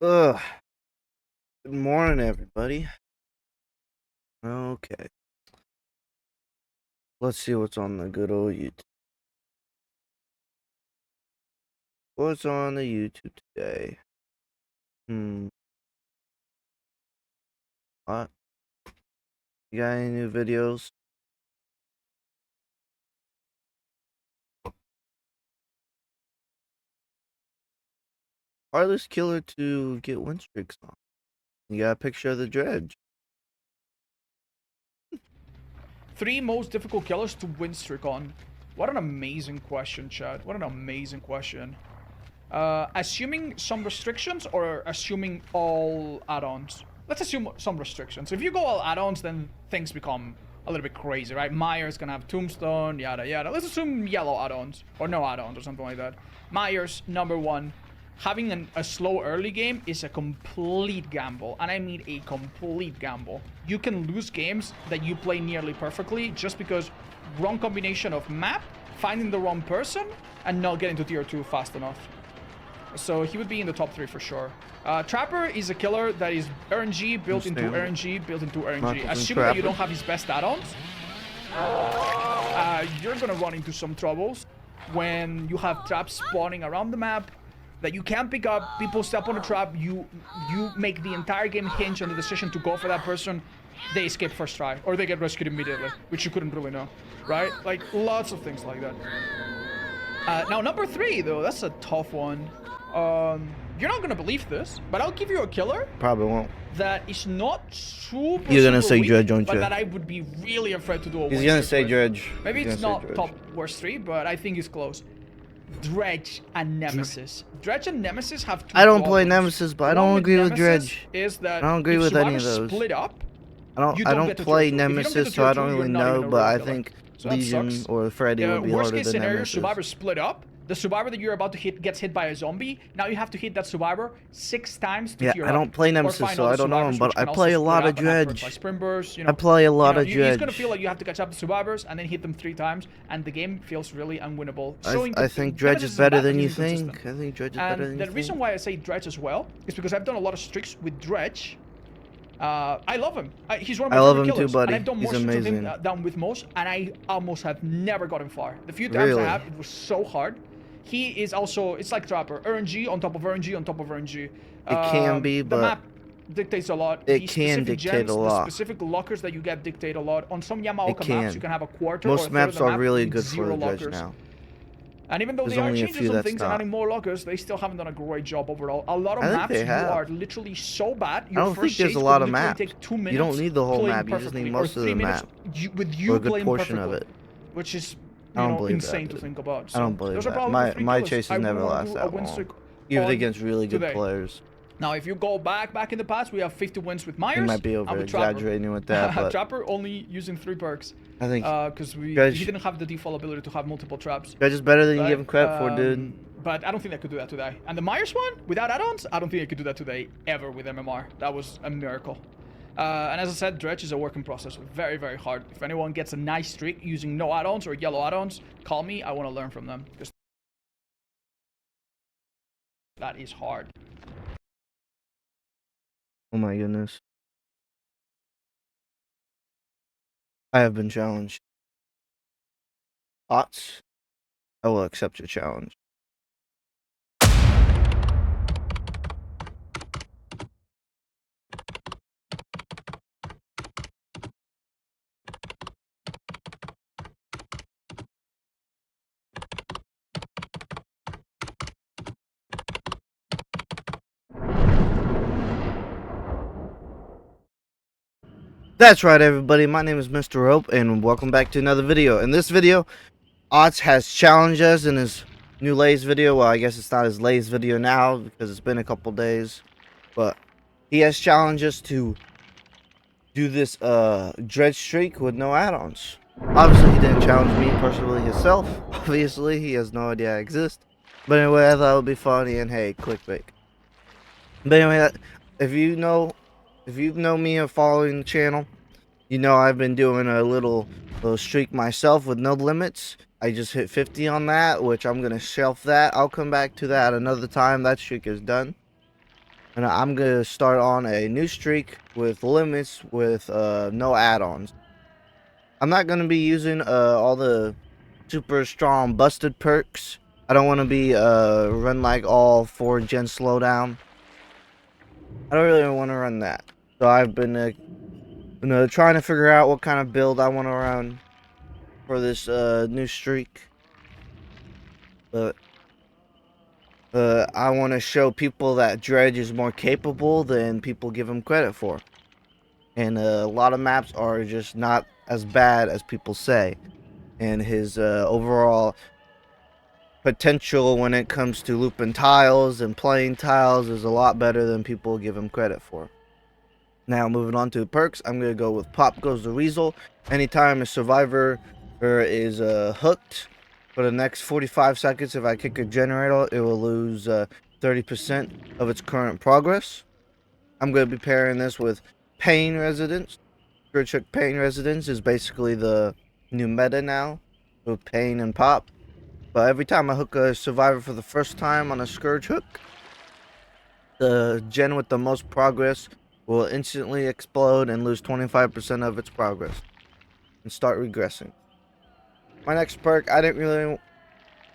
Ugh. Good morning, everybody. Okay. Let's see what's on the good old YouTube. What's on the YouTube today? What? You got any new videos? Hardest killer to get win streaks on. You got a picture of the dredge. 3 most difficult killers to win streak on. What an amazing question, Chad. What an amazing question. Assuming some restrictions or assuming all add-ons? Let's assume some restrictions. If you go all add-ons, then things become a little bit crazy, right? Myers gonna have Tombstone, yada yada. Let's assume yellow add-ons or no add-ons or something like that. Myers, number 1. Having a slow early game is a complete gamble, and I mean a complete gamble. You can lose games that you play nearly perfectly just because wrong combination of map, finding the wrong person, and not getting to tier 2 fast enough. So he would be in the top 3 for sure. Trapper is a killer that is RNG built into RNG built into RNG. Assuming that you don't have his best add-ons, you're gonna run into some troubles when you have traps spawning around the map that you can't pick up. People step on a trap, you make the entire game hinge on the decision to go for that person. They escape first try, or they get rescued immediately, which you couldn't really know, right? Like, lots of things like that. Now, number 3, though, that's a tough one. You're not gonna believe this, but I'll give you a killer. Probably won't. That is not super. You're gonna say weak, dredge, aren't but you? that I would be really afraid to do a He's gonna say dredge. Maybe it's not top worst 3, but I think it's close. Dredge and Nemesis. Dredge and Nemesis have 2 I don't play problems. Nemesis, but I don't agree with Dredge. Is that I don't agree with any of those. Split up, I don't play Nemesis, so I don't really know, but I think Legion or Freddy would be harder than Nemesis. Worst case scenario, survivors split up. The survivor that you're about to hit gets hit by a zombie. Now you have to hit that survivor 6 times to tier up. I don't play Nemesis, so I don't know him, but I play a lot of Dredge. I play a lot of Dredge. It's gonna feel like you have to catch up the survivors and then hit them 3 times, and the game feels really unwinnable. I think Dredge is better than you think. I think Dredge is better than you think. The reason why I say Dredge as well is because I've done a lot of streaks with Dredge. I love him. He's one of my favorite killers. Too, buddy. And I've done more streaks with him than with most, and I almost have never gotten far. The few times I have, it was so hard. He is also, it's like Trapper, RNG on top of RNG on top of RNG. It can be, but the map dictates a lot. It can dictate a lot. The specific lockers that you get dictate a lot. On some Yamaoka maps, you can have a quarter. Most maps are really good for the Dredge now. And even though they are changing some things and adding more lockers, they still haven't done a great job overall. A lot of maps you are literally so bad. I don't think there's a lot of maps. You don't need the whole map. You just need most of the map. With you playing portion of it. Which is insane to think about. So I don't believe that. My chases never last that long. Even against really good players. Now, if you go back in the past, we have 50 wins with Myers. You might be over exaggerating with that, but Trapper only using 3 perks. I think because he didn't have the default ability to have multiple traps. Dredge is better than you give him credit for, dude. But I don't think I could do that today. And the Myers one, without add-ons, I don't think I could do that today ever with MMR. That was a miracle. And as I said, Dredge is a work in process. Very, very hard. If anyone gets a nice streak using no add-ons or yellow add-ons, call me. I want to learn from them. Because that is hard. Oh my goodness. I have been challenged. Otz, I will accept your challenge. That's right, everybody. My name is Mr. Hope, and welcome back to another video. In this video, Otz has challenged us in his new Lay's video. Well, I guess it's not his Lay's video now because it's been a couple days, but he has challenged us to do this dredge streak with no add-ons. Obviously, he didn't challenge me personally himself. Obviously, he has no idea I exist. But anyway, I thought it would be funny, and hey, clickbait. But anyway, if you know me and following the channel, you know I've been doing a little streak myself with no limits. I just hit 50 on that, which I'm gonna shelf that. I'll come back to that another time. That streak is done. and I'm gonna start on a new streak with limits with no add-ons. I'm not gonna be using all the super strong busted perks. I don't want to be run like all 4 gen slowdown. I don't really want to run that. So I've been trying to figure out what kind of build I want to run for this new streak. But I want to show people that Dredge is more capable than people give him credit for. And a lot of maps are just not as bad as people say. And his overall potential when it comes to looping tiles and playing tiles is a lot better than people give him credit for. Now moving on to perks, I'm going to go with Pop Goes the Weasel. Anytime a survivor is hooked for the next 45 seconds, if I kick a generator, it will lose 30% of its current progress. I'm going to be pairing this with Pain Residence. Scourge Hook Pain Residence is basically the new meta now with Pain and Pop. But every time I hook a survivor for the first time on a Scourge Hook, the gen with the most progress will instantly explode and lose 25% of its progress and start regressing. My next perk, I didn't really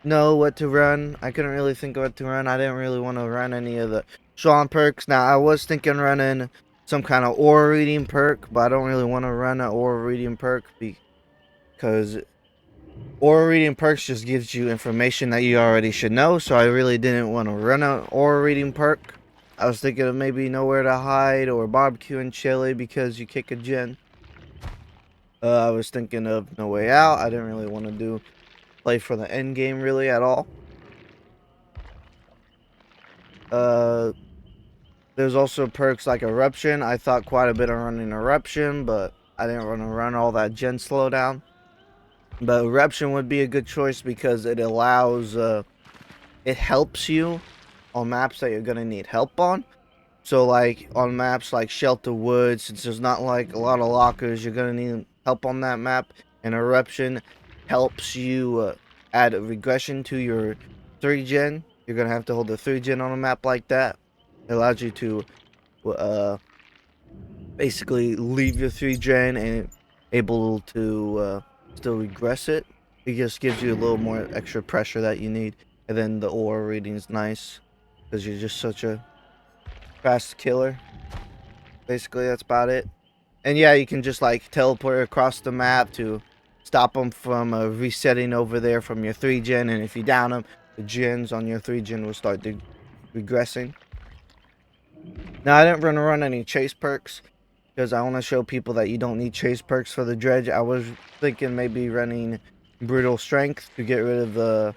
know what to run. I couldn't really think of what to run. I didn't really want to run any of the strong perks. Now, I was thinking running some kind of aura reading perk, but I don't really want to run an aura reading perk because aura reading perks just gives you information that you already should know, so I really didn't want to run an aura reading perk. I was thinking of maybe Nowhere to Hide or Barbecue and Chili because you kick a gen. I was thinking of No Way Out. I didn't really want to play for the end game really at all. There's also perks like Eruption. I thought quite a bit of running Eruption, but I didn't want to run all that gen slowdown. But Eruption would be a good choice because it allows, it helps you on maps that you're going to need help on. So like on maps like Shelter Woods, since there's not like a lot of lockers, you're going to need help on that map. And Eruption helps you add a regression to your 3-gen. You're going to have to hold the 3-gen on a map like that. It allows you to basically leave your 3-gen and able to still regress it. It just gives you a little more extra pressure that you need. And then the aura reading is nice because you're just such a fast killer. Basically, that's about it. And yeah, you can just like teleport across the map to stop them from resetting over there from your 3-gen. And if you down them, the gens on your 3-gen will start regressing. Now, I didn't run any chase perks because I want to show people that you don't need chase perks for the dredge. I was thinking maybe running Brutal Strength to get rid of the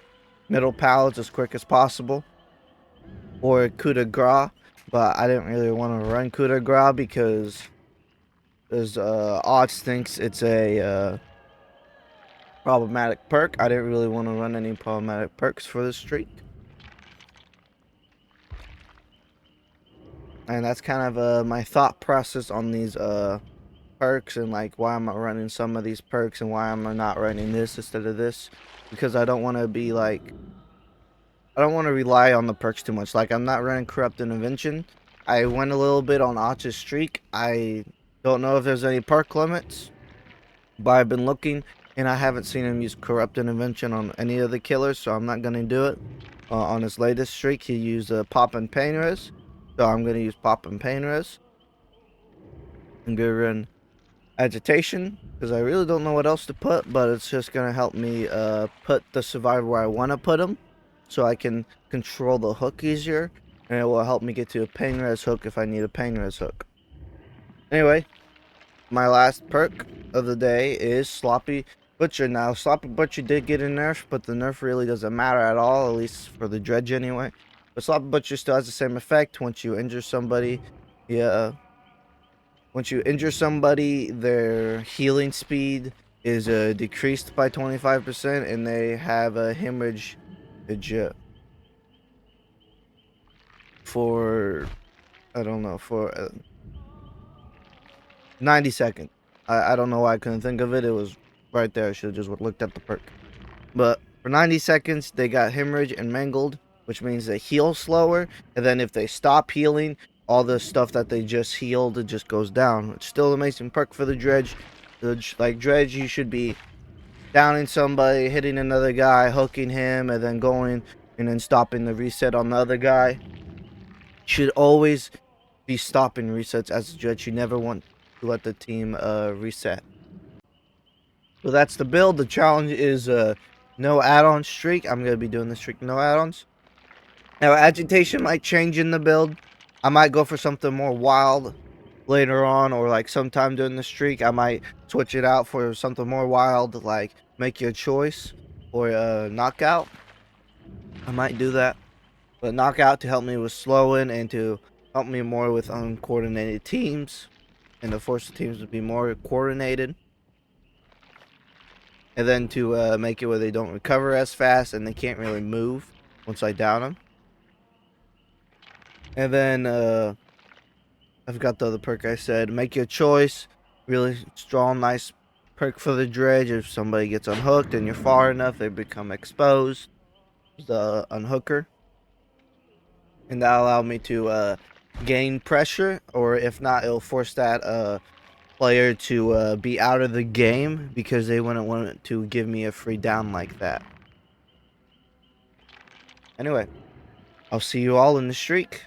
middle pallets as quick as possible, or coup de grace, but I didn't really want to run coup de grace because Otz thinks it's a problematic perk. I didn't really want to run any problematic perks for this streak. And that's kind of my thought process on these perks and like why I'm running some of these perks and why I'm not running this instead of this, because I don't want to be like, I don't want to rely on the perks too much. Like I'm not running Corrupt Intervention. I went a little bit on Otz's streak. I don't know if there's any perk limits, but I've been looking and I haven't seen him use Corrupt Intervention on any of the killers, so I'm not going to do it. On his latest streak, he used Pop and Pain Res, so I'm going to use Pop and Pain Res. I'm going to run Agitation because I really don't know what else to put, but it's just going to help me put the survivor where I want to put him so I can control the hook easier, and it will help me get to a Pain Res hook if I need a Pain Res hook. Anyway, my last perk of the day is Sloppy Butcher. Now, Sloppy Butcher did get a nerf, but the nerf really doesn't matter at all, at least for the dredge anyway. But Sloppy Butcher still has the same effect. Once you injure somebody, once you injure somebody, their healing speed is decreased by 25%, and they have a hemorrhage for, I don't know, for 90 seconds. I don't know why I couldn't think of it. It was right there. I should have just looked at the perk. But for 90 seconds, they got hemorrhage and mangled which means they heal slower. And then if they stop healing, all the stuff that they just healed, it just goes down. It's still an amazing perk for the dredge. Like dredge, you should be downing somebody, hitting another guy, hooking him, and then going and then stopping the reset on the other guy. Should always be stopping resets as a dredge. You never want to let the team reset. So that's the build. The challenge is no add-on streak. I'm going to be doing the streak no add-ons. Now, agitation might change in the build. I might go for something more wild later on, or like sometime during the streak, I might switch it out for something more wild, like make your choice or knockout. I might do that. But knockout to help me with slowing and to help me more with uncoordinated teams and to force the teams to be more coordinated. And then to make it where they don't recover as fast and they can't really move once I down them. And then I've got the other perk I said. Make your choice. Really strong, nice perk for the dredge. If somebody gets unhooked and you're far enough, they become exposed. The unhooker. And that allowed me to gain pressure. Or if not, it'll force that player to be out of the game because they wouldn't want to give me a free down like that. Anyway, I'll see you all in the streak.